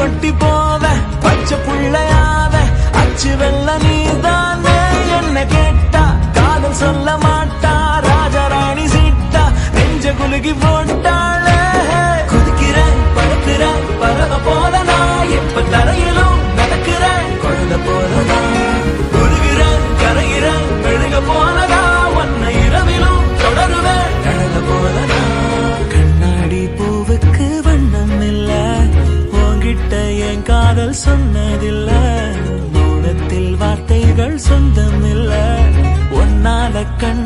ஒட்டி போவ பச்சை புள்ளையாவ அச்சு வெள்ள நீதானே என்ன கேட்டா காதல் சொல்ல மாட்டா ராஜராணி சீட்டா நெஞ்ச குலுகி போட்டாளே குதிக்கிறேன் படுக்கிறேன் பறவை போல நான் எப்ப தரையிலும் நடக்கிறேன் குழந்தை போலதான் உருகிறேன் கரைகிறேன் மெழுக போலதா உன்னை இரவிலும் தொடருவேன் கடல போலதான் கண்ணாடி பூவுக்கு வண்ணம் இல்ல உன்கிட்ட என் காதல் சொன்னதில்ல மௌனத்தில் வார்த்தைகள் சொந்தம் இல்ல உன்னால கண்